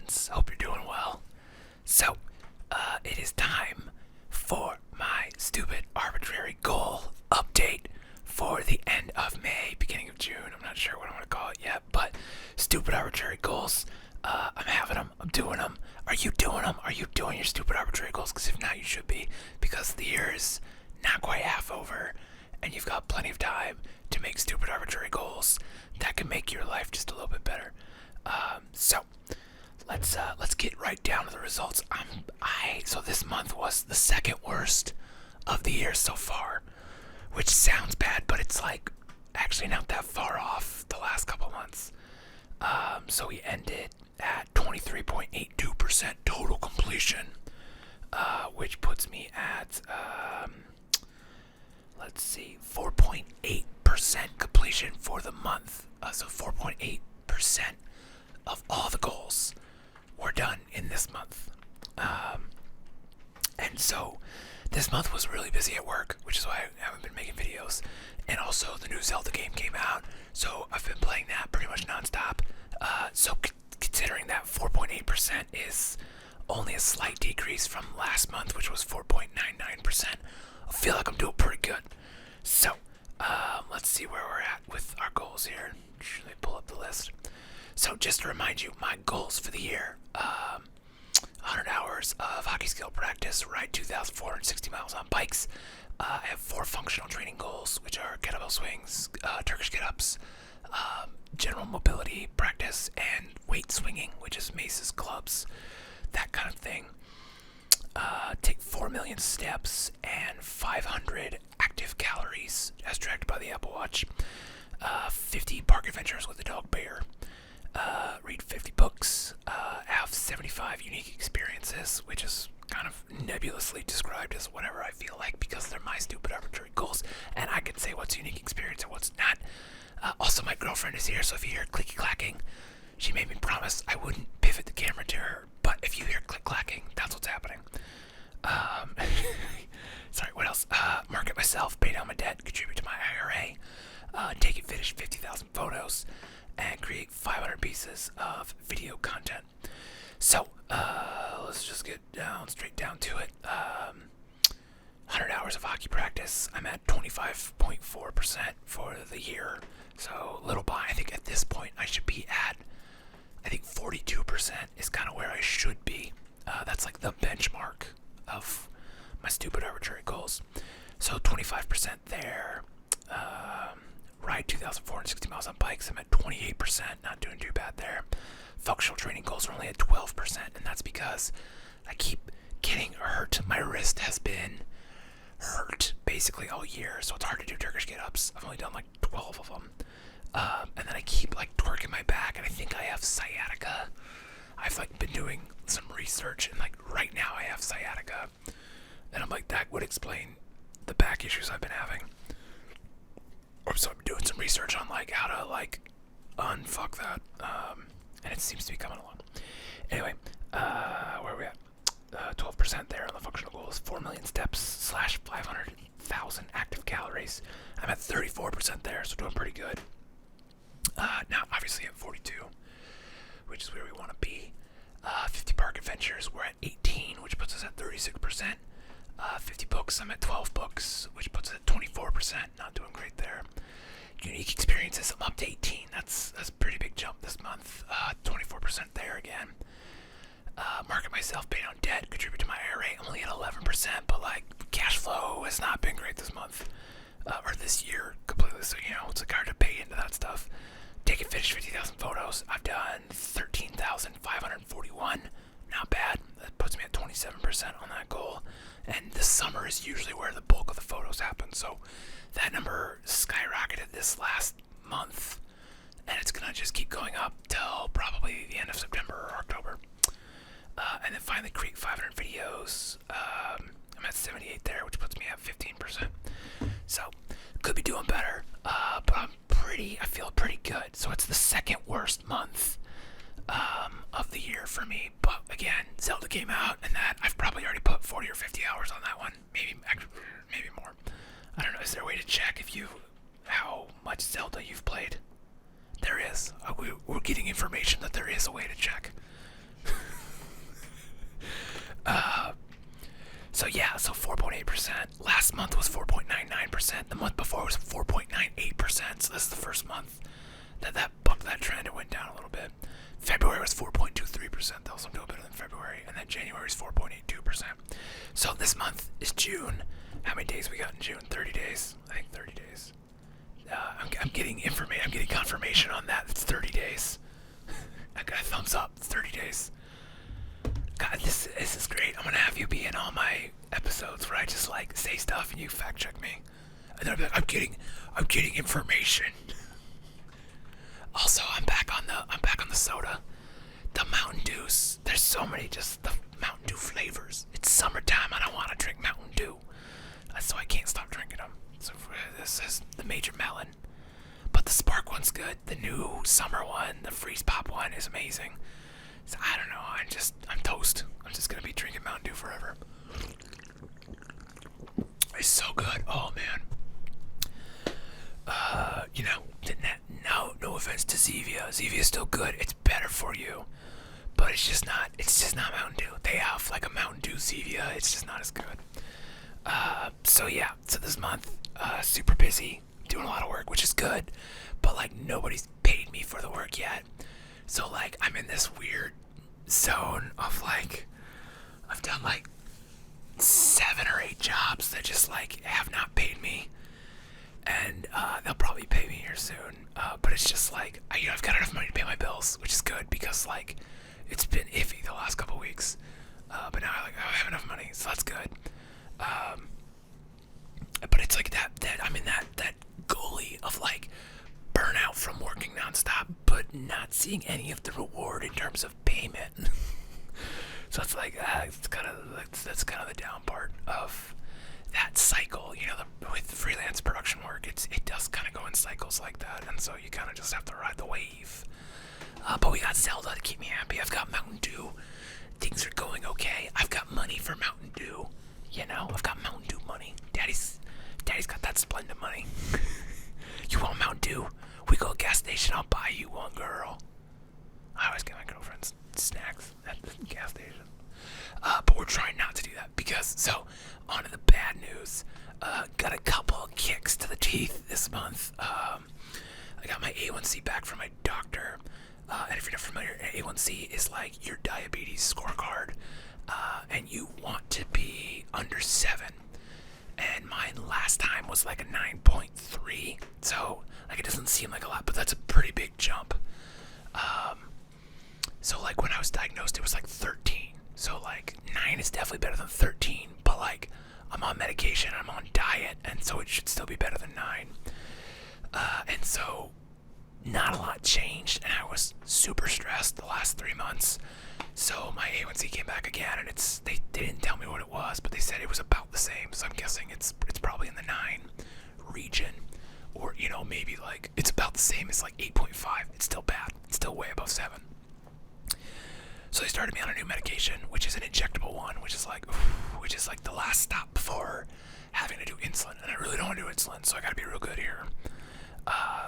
friends. Hope you're doing well. So, it is time for my stupid arbitrary goal update for the end of May, beginning of June. I'm not sure what I'm going to call it yet, but stupid arbitrary goals. I'm having them. I'm doing them. Are you doing them? Are you doing your stupid arbitrary goals? Because if not, you should be. Because the year is not quite half over, and you've got plenty of time to make stupid arbitrary goals that can make your life just a little bit better. So let's get right down to the results. So this month was the second worst of the year so far, which sounds bad, but it's like actually not that far off the last couple months. So we ended at 23.82% total completion, which puts me at 4.8% completion for the month. So 4.8% of all the goals were done in this month. And so this month was really busy at work, which is why I haven't been making videos. And also the new Zelda game came out, so I've been playing that pretty much nonstop. So considering that 4.8% is only a slight decrease from last month, which was 4.99%, I feel like I'm doing pretty good. So let's see where we're at with our goals here. Let me pull up the list. So just to remind you, my goals for the year, 100 hours of hockey skill practice, ride 2,460 miles on bikes. I have 4 functional training goals, which are kettlebell swings, Turkish get-ups, general mobility practice, and weight swinging, which is maces, clubs, that kind of thing. Take 4 million steps and 500 active calories, as tracked by the Apple Watch. 50 park adventures with a dog bear. Read 50 books. Have 75 unique experiences, which is kind of nebulously described as whatever I feel like, because they're my stupid arbitrary goals, and I can say what's unique experience and what's not. Also, my girlfriend is here, so if you hear clicky clacking, she made me promise I wouldn't pivot the camera to her, but if you hear click clacking, that's what's happening. Sorry, what else? Market myself, pay down my debt, contribute to my IRA, take and finish 50,000 photos, and create 500 pieces of video content. So, let's just get straight down to it. 100 hours of hockey practice. I'm at 25.4% for the year. So, little by. I think at this point I should be at, 42% is kind of where I should be. That's like the benchmark of my stupid arbitrary goals. So, 25% there. Ride 2,460 miles on bikes. I'm at 28%, not doing too bad there. Functional training goals are only at 12%, and that's because I keep getting hurt. My wrist has been hurt basically all year, so it's hard to do Turkish get-ups. I've only done like 12 of them. And then I keep like twerking my back, and I think I have sciatica. I've like been doing some research, and like right now I have sciatica. And I'm like, that would explain the back issues I've been having. So I'm doing some research on like how to like unfuck that, and it seems to be coming along. Anyway, where are we at? 12% there on the functional goals. 4 million steps / 500,000 active calories. I'm at 34% there, so doing pretty good. Now obviously at 42, which is where we want to be. 50 park adventures, we're at 18, which puts us at 36%. 50 books, I'm at 12 books, which puts us at 24%. Not doing great there. Unique experiences, I'm up to 18. That's a pretty big jump this month. 24% there again. Market myself, pay down debt, contribute to my IRA. I'm only at 11%, but like cash flow has not been great this month or this year completely. So it's like hard to pay into that stuff. Take and finish 50,000 photos. I've done 13,541. Not bad. That puts me at 27% on that goal. And this summer is usually where the bulk of the photos happen. So that number skyrocketed this last month, and it's gonna just keep going up till probably the end of September or October. And then finally create 500 videos. I'm at 78 there, which puts me at 15%. So could be doing better, but I feel pretty good. So it's the second worst month of the year for me. But again, Zelda came out, and that I've probably already put 40 or 50 hours on that one, maybe more. I don't know. Is there a way to check how much Zelda you've played? There is. We're getting information that there is a way to check. is 4.23%, though, so I'm doing better than February. And then January is 4.82%. So this month is June. How many days we got in June? 30 days. I think 30 days. I'm getting information. I'm getting confirmation on that. It's 30 days. I got a thumbs up. It's 30 days. God, this is great. I'm gonna have you be in all my episodes where I just like say stuff and you fact check me. And then I'll be like, I'm getting information. Also, I'm back on the soda. The Mountain Dews. There's so many just the Mountain Dew flavors. It's summertime and I want to drink Mountain Dew. So I can't stop drinking them. So this is the Major Melon. But the Spark one's good. The new summer one, the Freeze Pop one is amazing. So I don't know. I'm toast. I'm just going to be drinking Mountain Dew forever. It's so good. Oh, man. No offense to Zevia. Zevia's still good. It's better for you. But it's just not Mountain Dew. They have like a Mountain Dew Zevia. It's just not as good. So this month, super busy, doing a lot of work, which is good. But like nobody's paid me for the work yet. So like I'm in this weird zone of like, I've done like 7 or 8 jobs that just like have not paid me. And they'll probably pay me here soon. But it's just like, I've got enough money to pay my bills, which is good because like it's been iffy the last couple weeks. But now I have enough money, so that's good. But it's like that I'm in that goalie of like burnout from working nonstop, but not seeing any of the reward in terms of payment. So it's like that's kind of the down part of that cycle. With freelance production work, it does kind of go in cycles like that, and so you kind of just have to ride the wave. But we got Zelda to keep me happy. I've got Mountain Dew. Things are going okay. I've got money for Mountain Dew. I've got Mountain Dew money. Daddy's got that Splenda money. You want Mountain Dew? We go to a gas station. I'll buy you one, girl. I always get my girlfriend's snacks at the gas station. But we're trying not to do that so on to the bad news. Got a couple of kicks to the teeth this month. I got my A1C back from my doctor. And if you're not familiar, A1C is like your diabetes scorecard. And you want to be under 7. And mine last time was like a 9.3. So like it doesn't seem like a lot, but that's a pretty big jump. So like when I was diagnosed, it was like 13. So like 9 is definitely better than 13. But like I'm on medication, I'm on diet, and so it should still be better than 9. And so not a lot changed, and I was super stressed the last 3 months. So my A1C came back again, and they didn't tell me what it was, but they said it was about the same. So I'm guessing it's probably in the 9 region, or maybe like it's about the same as like 8.5. It's still bad. It's still way above 7. So they started me on a new medication, which is an injectable one, which is like the last stop before having to do insulin, and I really don't want to do insulin, so I got to be real good here.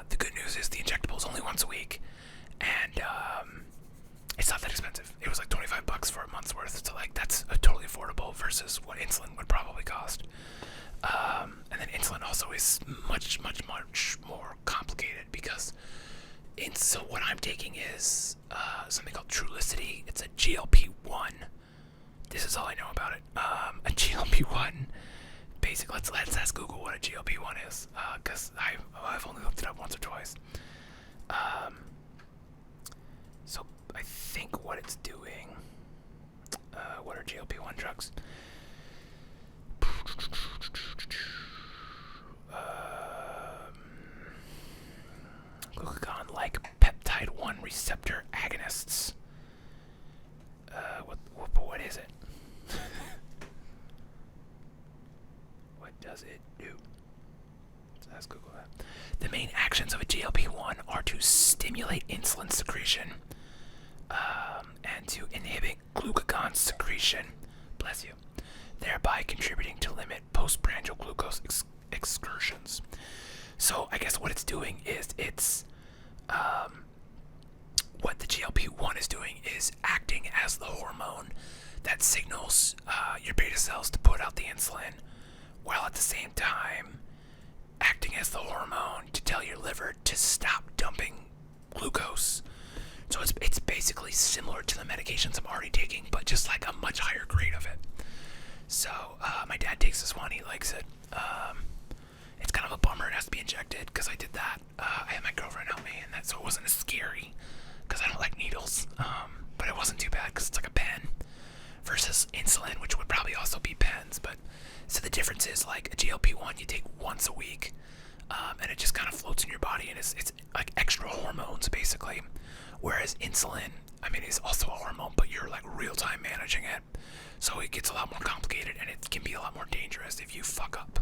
The good news is the injectable is only once a week, and it's not that expensive. It was like $25 for a month's worth, so like that's totally affordable versus what insulin would probably cost. And then insulin also is much more complicated because so what I'm taking is something called Trulicity. It's a GLP-1. This is all I know about it. A GLP-1. Basically, let's ask Google what a GLP-1 is, because I've only looked it up once or twice. So I think what it's doing. What are GLP-1 drugs? Glucagon-like peptide 1 receptor agonists. What is it? What does it do? Let's ask Google that. The main actions of a GLP-1 are to stimulate insulin secretion and to inhibit glucagon secretion, bless you, thereby contributing to limit postprandial glucose excursions. So I guess what it's doing is what the GLP-1 is doing is acting as the hormone that signals your beta cells to put out the insulin, while at the same time acting as the hormone to tell your liver to stop dumping glucose. So it's basically similar to the medications I'm already taking, but just like a much higher grade of it. So my dad takes this one. He likes it. It's kind of a bummer. It has to be injected because I did that. I had my girlfriend help me, and that so it wasn't as scary because I don't like needles. But it wasn't too bad because it's like a pen versus insulin, which would probably also be pens. But so the difference is like a GLP-1 you take once a week, and it just kind of floats in your body, and it's like extra hormones basically. Whereas insulin, I mean, is also a hormone, but you're like real time managing it, so it gets a lot more complicated, and it can be a lot more dangerous if you fuck up.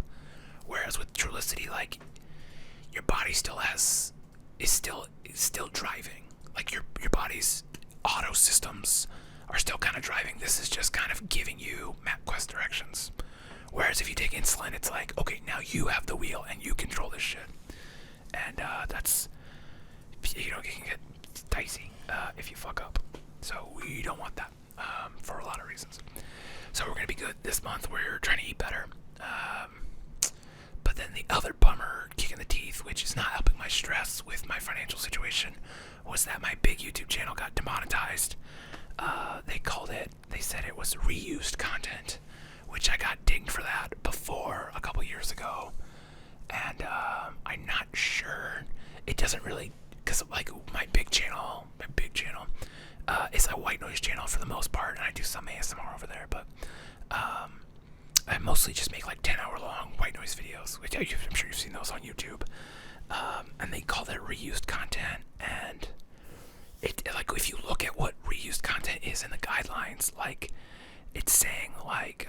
Whereas with Trulicity, like your body still is still driving. Like your body's auto systems are still kind of driving. This is just kind of giving you MapQuest directions. Whereas if you take insulin, it's like, okay, now you have the wheel and you control this shit. And that's, you know, it can get dicey if you fuck up. So we don't want that for a lot of reasons. So we're going to be good this month. We're trying to eat better. But then the other bummer, kick in the teeth, which is not helping my stress with my financial situation, was that my big YouTube channel got demonetized. They said it was reused content, which I got dinged for that before a couple years ago. And I'm not sure. It doesn't really, because like my big channel is a white noise channel for the most part, and I do some ASMR over there, but I mostly just make like 10-hour long white noise videos, which I'm sure you've seen those on YouTube. And they call that reused content, and it like if you look at what reused content is in the guidelines, like it's saying like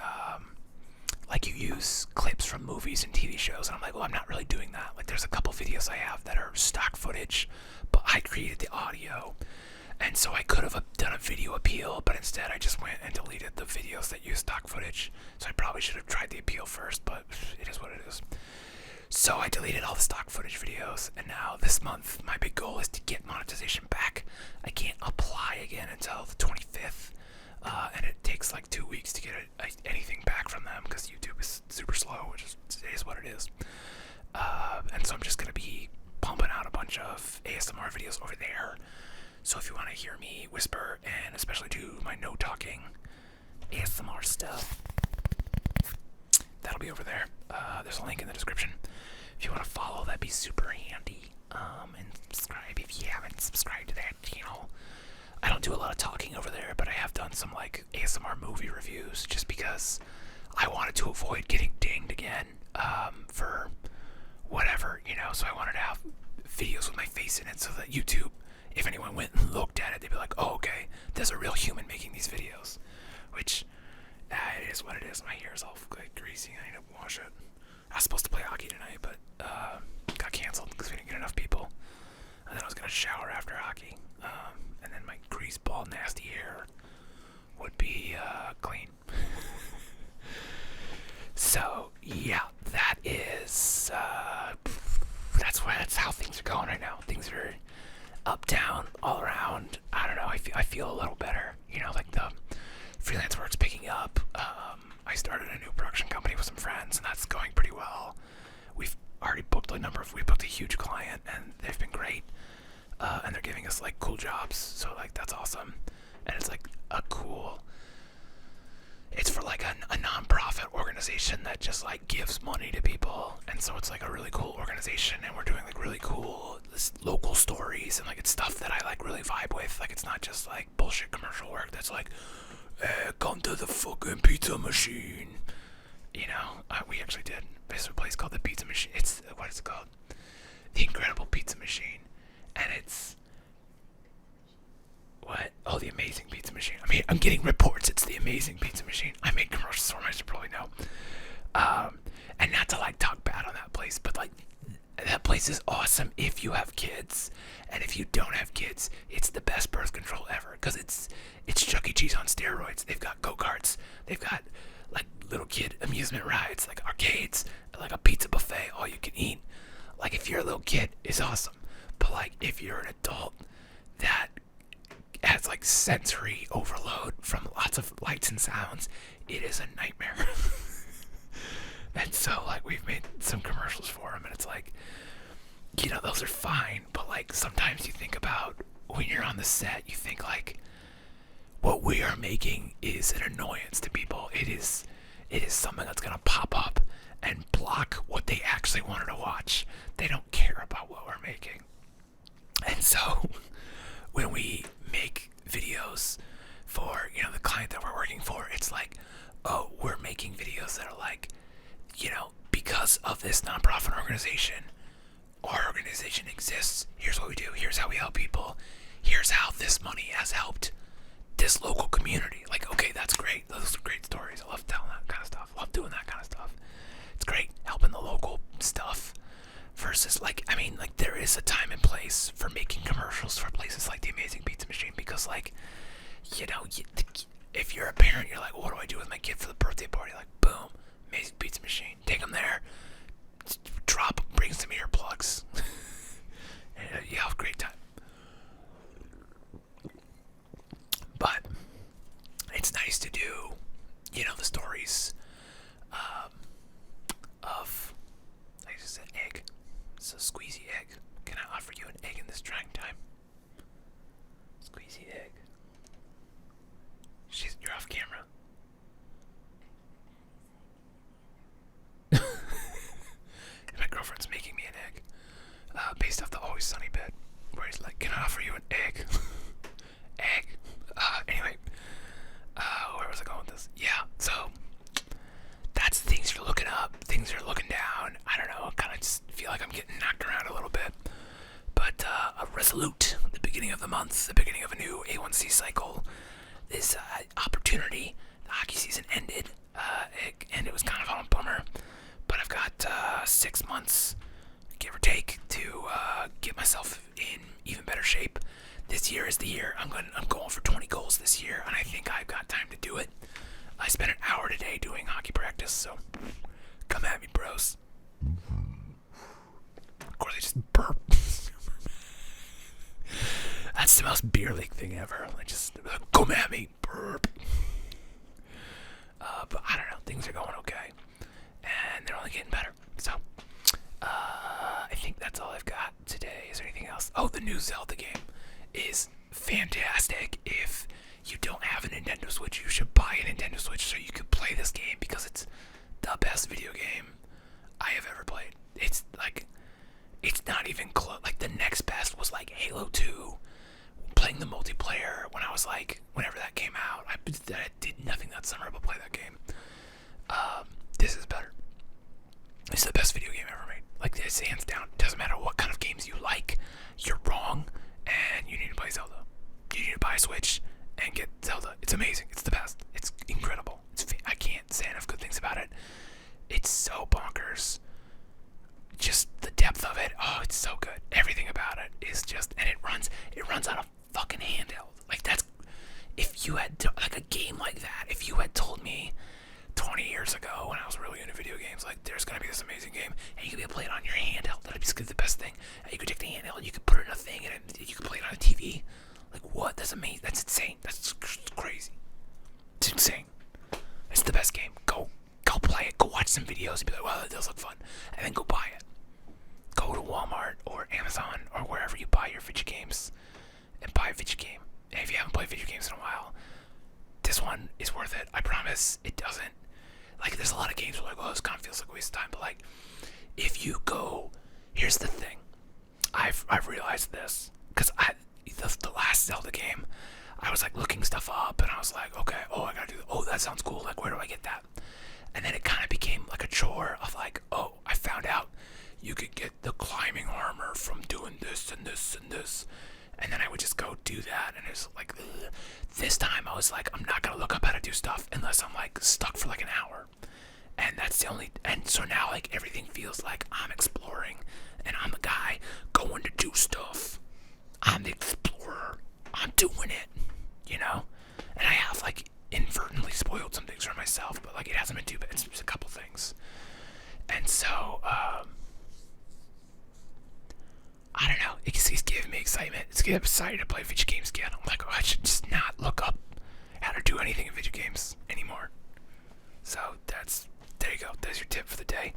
you use clips from movies and TV shows, and I'm like, well, I'm not really doing that. Like there's a couple videos I have that are stock footage, but I created the audio. And so I could have done a video appeal, but instead I just went and deleted the videos that use stock footage. So I probably should have tried the appeal first, but it is what it is. So I deleted all the stock footage videos, and now this month my big goal is to get monetization back. I can't apply again until the 25th, and it takes like 2 weeks to get anything back from them because YouTube is super slow, which is what it is. And so I'm just going to be pumping out a bunch of ASMR videos over there. So if you want to hear me whisper and especially do my no talking ASMR stuff, that'll be over there. There's a link in the description. If you want to follow, that'd be super handy. And subscribe if you haven't subscribed to that channel. I don't do a lot of talking over there, but I have done some like ASMR movie reviews just because I wanted to avoid getting dinged again for whatever, you know. So I wanted to have videos with my face in it so that YouTube, if anyone went and looked at it, they'd be like, oh, okay, there's a real human making these videos. Which, it is what it is. My hair is all like greasy. I need to wash it. I was supposed to play hockey tonight, but got canceled because we didn't get enough people. And then I was going to shower after hockey. And then my grease ball, nasty hair would be clean. So, yeah, that's how things are going right now. Things are up, down, all around. I don't know. I feel a little better. You know, like the freelance work's picking up. I started a new production company with some friends, and that's going pretty well. We've already booked we booked a huge client, and they've been great. And they're giving us like cool jobs. So like that's awesome. And it's like it's for like a non-profit organization that just like gives money to people, and so it's like a really cool organization, and we're doing like really cool local stories, and like it's stuff that I like really vibe with. Like it's not just like bullshit commercial work that's like, come to the fucking pizza machine, you know. We actually did. There's a place called the Pizza Machine. It's what is it called? The Incredible Pizza Machine, and it's what? Oh, the Amazing Pizza Machine. I mean, I'm getting reports it's the Amazing Pizza Machine. I made commercials for them, I should probably know. And not to like talk bad on that place, but like that place is awesome if you have kids, and if you don't have kids, it's the best birth control ever because it's Chuck E. Cheese on steroids. They've got go-karts, they've got like little kid amusement rides, like arcades, like a pizza buffet, all you can eat. Like if you're a little kid, it's awesome, but like if you're an adult, that has like sensory overload from lots of lights and sounds, it is a nightmare. And so like we've made some commercials for them, and it's like, you know, those are fine, but like sometimes you think about when you're on the set, you think like, what we are making is an annoyance to people. It is something that's gonna pop up and block what they actually wanted to watch. They don't care about what we're making. And so when we make videos for, the client that we're working for, it's like, oh, we're making videos that are like, because of this nonprofit organization, our organization exists. Here's what we do. Here's how we help people. Here's how this money has helped this local community. Like, okay, that's great. Those are great stories. I love telling that kind of stuff. I love doing that kind of stuff. It's great helping the local stuff versus like there is a time and place for making commercials for places like the Amazing Pizza Machine, because like, if you're a parent, you're like, what do I do with my kid for the birthday party? Like, boom, Amazing Pizza Machine. Take them there, bring some earplugs, and you have a great time. But it's nice to do, the stories of, I just said egg. It's a squeezy egg. Can I offer you an egg in this trying time? Squeezy egg. You're off camera. My girlfriend's making me an egg, based off the Always Sunny bit, where he's like, "Can I offer you an egg?" Egg. Anyway, where was I going with this? Yeah. So that's things you're looking up, things you're looking down. I don't know. I kind of just feel like I'm getting knocked around a little bit, but resolute. The beginning of the month, the beginning of a new A1C cycle. This opportunity. The hockey season ended, and it was kind of on a bummer. But I've got 6 months, give or take, to get myself in even better shape. This year is the year. I'm going for 20 goals this year, and I think I've got time to do it. I spent an hour today doing hockey practice, so come at me, bros. Of course, I just burp. That's the most beer league thing ever. I just come at me, burp. But I don't know. Things are going okay, and they're only getting better. So I think that's all I've got today. Is there anything else? Oh, the new Zelda game is fantastic. If you don't have a Nintendo Switch, you should buy a Nintendo Switch so you can play this game, because it's the best video game I have ever played. It's like, it's not even close. Like, the next best was like Halo 2. Playing the multiplayer when I was like, whenever that came out, I did nothing that summer but play that game. This is better. It's the best video game ever made. Like, it's hands down. Doesn't matter what kind of games you like, you're wrong, and you need to play Zelda. You need to buy a Switch and get Zelda. It's amazing. It's the best. It's incredible. I can't say enough good things about it. It's so bonkers. Just the depth of it. Oh, it's so good. Everything about it is just, and it runs on a fucking handheld. Like, that's, if you had like a game like that, if you had told me 20 years ago when I was really into video games, like, there's gonna be this amazing game and you could be able to play it on your handheld, that'd be the best thing. And you could take the handheld and you could put it in a thing and you could play it on a TV. Like, what? That's amazing. That's insane. That's crazy. It's insane. It's the best game. Go play it. Go watch some videos and be like, well, that does look fun. And then go buy it. Go to Walmart or Amazon or wherever you buy your video games and buy a video game. And if you haven't played video games in a while, this one is worth it. I promise. It doesn't, like, there's a lot of games where like, oh, this kind of feels like a waste of time. But like, if you go, here's the thing. I've realized this, because the last Zelda game, I was like looking stuff up and I was like, okay, I gotta do, that sounds cool. Like, where do I get that? And then it kind of became like a chore of like, I found out you could get the climbing armor from doing this and this and this. And then I would just go do that, and it's like, ugh. This time I was like, I'm not gonna look up how to do stuff unless I'm like stuck for like an hour. And that's the only, and so now like everything feels like I'm exploring, and I'm the guy going to do stuff. I'm the explorer. I'm doing it, And I have like inadvertently spoiled some things for myself, but like it hasn't been too bad. It's just a couple things. And so, I don't know. It's giving me excitement. It's getting excited to play video games again. I'm like, I should just not look up how to do anything in video games anymore. So there you go. There's your tip for the day.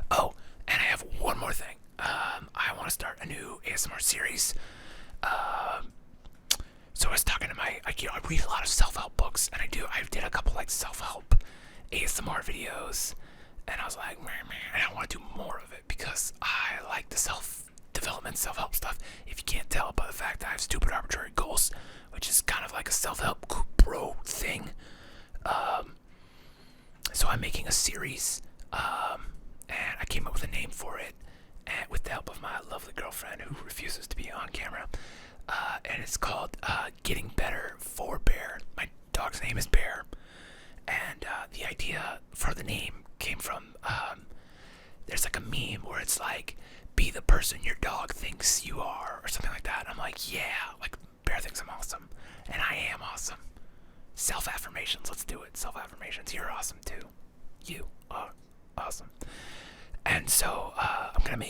Oh, and I have one more thing. I want to start a new ASMR series. like, you know, I read a lot of self-help books, and I did a couple like self-help ASMR videos, and I was like, man, and I want to do more of it because I like the self-development, self-help stuff. If you can't tell by the fact that I have stupid arbitrary goals, which is kind of like a self-help bro thing. So I'm making a series, and I came up with a name for it, and with the help of my lovely girlfriend who refuses to be on camera. And it's called Getting Better for Bear. My dog's name is Bear, and the idea for the name came from there's like a meme where it's like, be the person your dog thinks you are, or something like that. And I'm like, yeah, like Bear thinks I'm awesome, and I am awesome. Self-affirmations, let's do it. Self-affirmations, you're awesome too. You are awesome. And so I'm gonna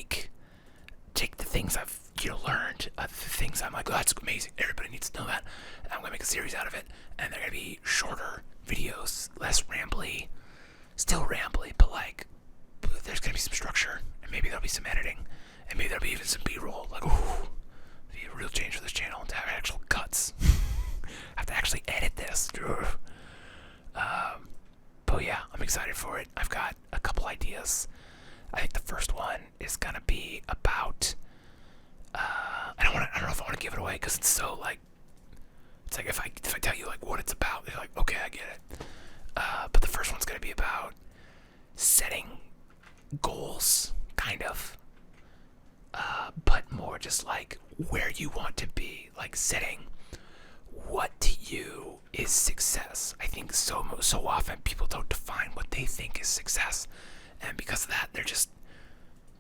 take the things I've learned, the things I'm like, oh, that's amazing, everybody needs to know that, and I'm gonna make a series out of it, and they're gonna be shorter videos, less rambly, still rambly, but like there's gonna be some structure, and maybe there'll be some editing, and maybe there'll be even some B-roll. Like, ooh, be a real change for this channel to have actual cuts. I have to actually edit this. But yeah, I'm excited for it. I've got a couple ideas. I think the first one is gonna be about. I don't know if I want to give it away because it's so like. It's like if I tell you like what it's about, you're like, okay, I get it. But the first one's gonna be about setting goals, kind of. But more just like where you want to be, like setting what to you is success. I think so often people don't define what they think is success, and because of that,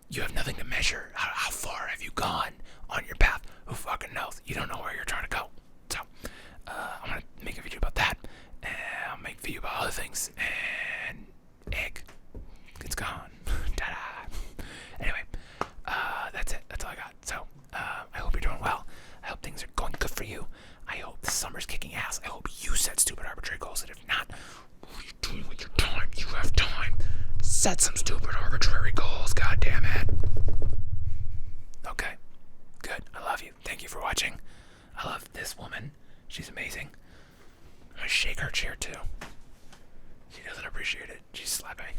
you have nothing to measure. How far have you gone on your path? Who fucking knows? You don't know where you're trying to go. So I'm gonna make a video about that, and I'll make a video about other things. And egg, it's gone. Ta-da. Anyway, that's it. That's all I got. So I hope you're doing well. I hope things are going good for you. I hope the summer's kicking ass. I hope you set stupid arbitrary goals, and if not, what are you doing with your time? You have time. Set some stupid arbitrary goals, god damn it. Okay, good. I love you. Thank you for watching. I love this woman. She's amazing. I'm gonna shake her chair too. She doesn't appreciate it. She's slapping.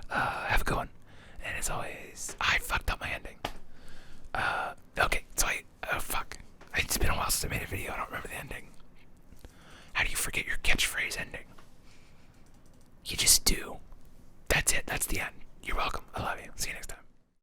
Have a good one. And as always, I fucked up my ending. Okay, so fuck. It's been a while since I made a video. I don't remember the ending. How do you forget your catchphrase ending? You just do. That's it. That's the end. You're welcome. I love you. See you next time.